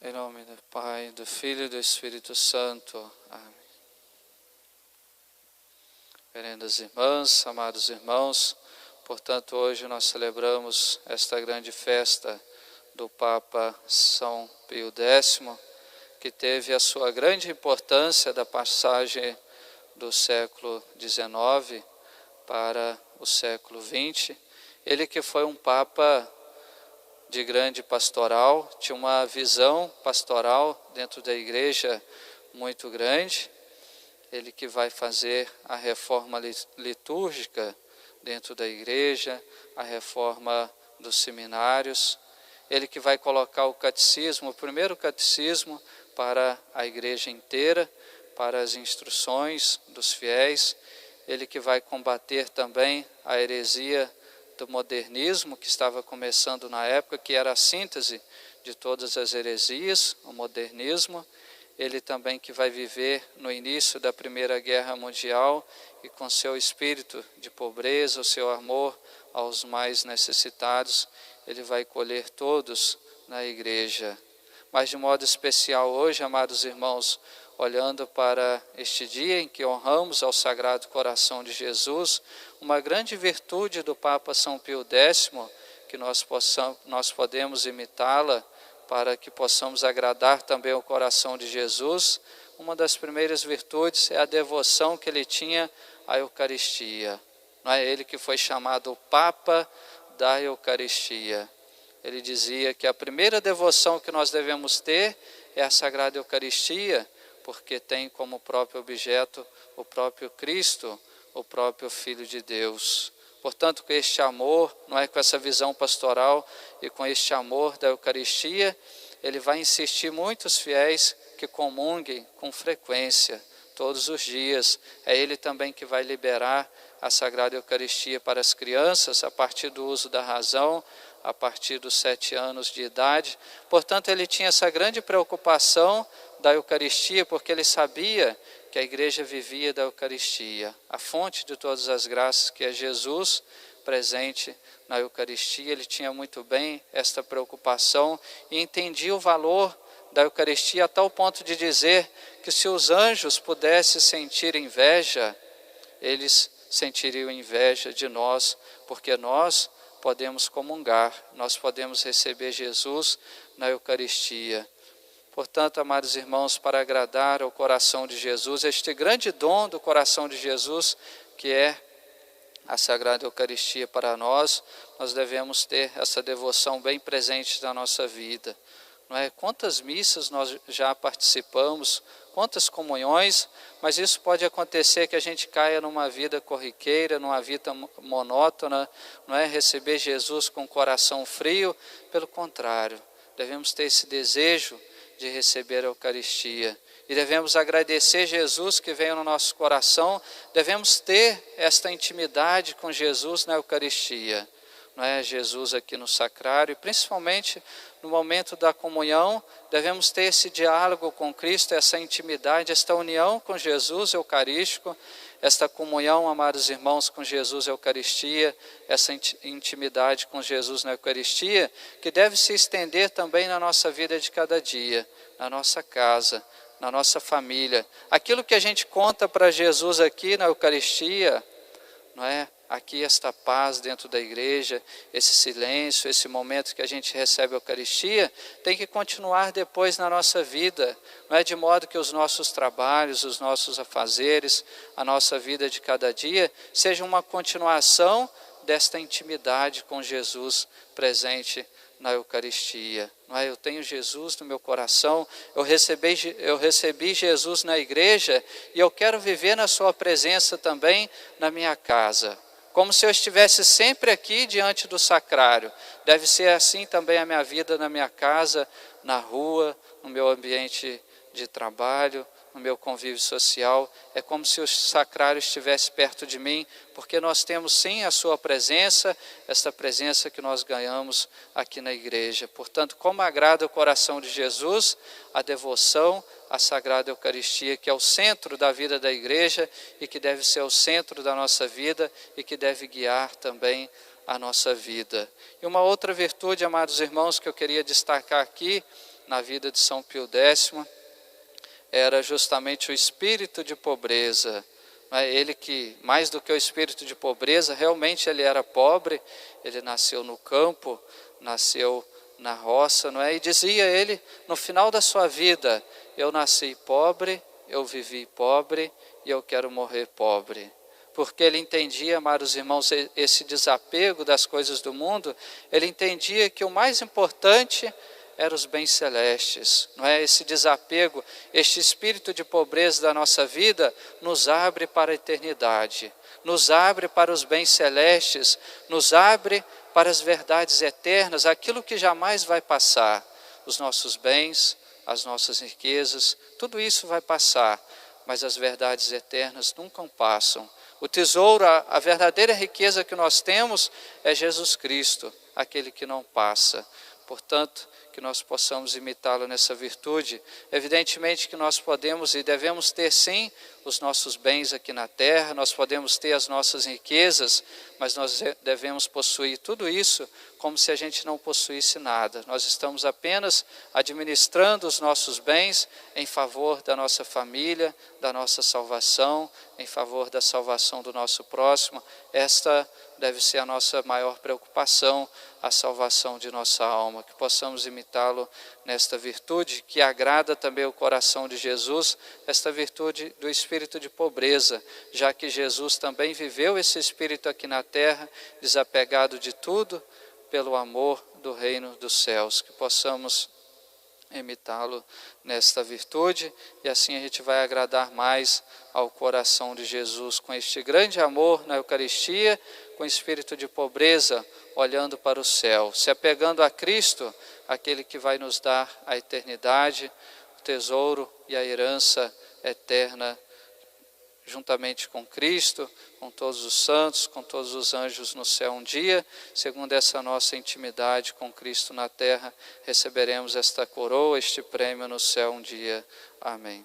Em nome do Pai, do Filho e do Espírito Santo. Amém. Vererendas irmãs, amados irmãos, portanto hoje nós celebramos esta grande festa do Papa São Pio X, que teve a sua grande importância da passagem do século XIX para o século XX. Ele que foi um Papa de grande pastoral, tinha uma visão pastoral dentro da igreja muito grande. Ele que vai fazer a reforma litúrgica dentro da igreja, a reforma dos seminários. Ele que vai colocar o catecismo, o primeiro catecismo para a igreja inteira, para as instruções dos fiéis. Ele que vai combater também a heresia do modernismo, que estava começando na época, que era a síntese de todas as heresias, o modernismo. Ele também que vai viver no início da Primeira Guerra Mundial e com seu espírito de pobreza, o seu amor aos mais necessitados, ele vai colher todos na igreja. Mas de modo especial hoje, amados irmãos, olhando para este dia em que honramos ao Sagrado Coração de Jesus, uma grande virtude do Papa São Pio X, que nós podemos imitá-la, para que possamos agradar também o coração de Jesus. Uma das primeiras virtudes é a devoção que ele tinha à Eucaristia. Não é ele que foi chamado o Papa da Eucaristia. Ele dizia que a primeira devoção que nós devemos ter é a Sagrada Eucaristia, porque tem como próprio objeto o próprio Cristo, o próprio Filho de Deus. Portanto, com este amor, não é, com essa visão pastoral e com este amor da Eucaristia, ele vai insistir muitos fiéis que comunguem com frequência, todos os dias. É ele também que vai liberar a Sagrada Eucaristia para as crianças, a partir do uso da razão, a partir dos 7 anos de idade. Portanto, ele tinha essa grande preocupação da Eucaristia, porque ele sabia que a igreja vivia da Eucaristia, a fonte de todas as graças, que é Jesus presente na Eucaristia. Ele tinha muito bem esta preocupação e entendia o valor da Eucaristia a tal ponto de dizer que se os anjos pudessem sentir inveja, eles sentiriam inveja de nós, porque nós podemos comungar, nós podemos receber Jesus na Eucaristia. Portanto, amados irmãos, para agradar ao coração de Jesus, este grande dom do coração de Jesus, que é a Sagrada Eucaristia para nós, nós devemos ter essa devoção bem presente na nossa vida. Não é? Quantas missas nós já participamos, quantas comunhões, mas isso pode acontecer que a gente caia numa vida corriqueira, numa vida monótona, não é? Receber Jesus com o coração frio. Pelo contrário, devemos ter esse desejo de receber a Eucaristia. E devemos agradecer Jesus que veio no nosso coração, devemos ter esta intimidade com Jesus na Eucaristia. Não é? Jesus aqui no sacrário, e principalmente no momento da comunhão, devemos ter esse diálogo com Cristo, essa intimidade, esta união com Jesus eucarístico, esta comunhão, amados irmãos, com Jesus Eucaristia, essa intimidade com Jesus na Eucaristia, que deve se estender também na nossa vida de cada dia, na nossa casa, na nossa família. Aquilo que a gente conta para Jesus aqui na Eucaristia, não é? Aqui esta paz dentro da igreja, esse silêncio, esse momento que a gente recebe a Eucaristia, tem que continuar depois na nossa vida, não é? De modo que os nossos trabalhos, os nossos afazeres, a nossa vida de cada dia, seja uma continuação desta intimidade com Jesus presente na Eucaristia. Não é? Eu tenho Jesus no meu coração, eu recebi Jesus na igreja e eu quero viver na sua presença também na minha casa. Como se eu estivesse sempre aqui diante do sacrário. Deve ser assim também a minha vida na minha casa, na rua, no meu ambiente de trabalho, no meu convívio social. É como se o sacrário estivesse perto de mim, porque nós temos sim a sua presença, esta presença que nós ganhamos aqui na igreja. Portanto, como agrada o coração de Jesus, a devoção à Sagrada Eucaristia, que é o centro da vida da igreja e que deve ser o centro da nossa vida e que deve guiar também a nossa vida. E uma outra virtude, amados irmãos, que eu queria destacar aqui, na vida de São Pio X era justamente o espírito de pobreza. Ele que, mais do que o espírito de pobreza, realmente ele era pobre, ele nasceu no campo, nasceu na roça, não é? E dizia ele, no final da sua vida, eu nasci pobre, eu vivi pobre e eu quero morrer pobre. Porque ele entendia, amados irmãos, esse desapego das coisas do mundo, ele entendia que o mais importante eram os bens celestes, não é? Esse desapego, este espírito de pobreza da nossa vida nos abre para a eternidade, nos abre para os bens celestes, nos abre para as verdades eternas, aquilo que jamais vai passar. Os nossos bens, as nossas riquezas, tudo isso vai passar, mas as verdades eternas nunca passam. O tesouro, a verdadeira riqueza que nós temos é Jesus Cristo, aquele que não passa. Portanto, que nós possamos imitá-lo nessa virtude. Evidentemente que nós podemos e devemos ter sim os nossos bens aqui na terra, nós podemos ter as nossas riquezas, mas nós devemos possuir tudo isso como se a gente não possuísse nada. Nós estamos apenas administrando os nossos bens em favor da nossa família, da nossa salvação, em favor da salvação do nosso próximo. Esta deve ser a nossa maior preocupação, a salvação de nossa alma, que possamos imitá-lo nesta virtude, que agrada também o coração de Jesus, esta virtude do espírito de pobreza, já que Jesus também viveu esse espírito aqui na terra, desapegado de tudo, pelo amor do reino dos céus, que possamos imitá-lo nesta virtude, e assim a gente vai agradar mais ao coração de Jesus, com este grande amor na Eucaristia, com espírito de pobreza, olhando para o céu, se apegando a Cristo, aquele que vai nos dar a eternidade, o tesouro e a herança eterna, juntamente com Cristo, com todos os santos, com todos os anjos no céu um dia, segundo essa nossa intimidade com Cristo na terra, receberemos esta coroa, este prêmio no céu um dia. Amém.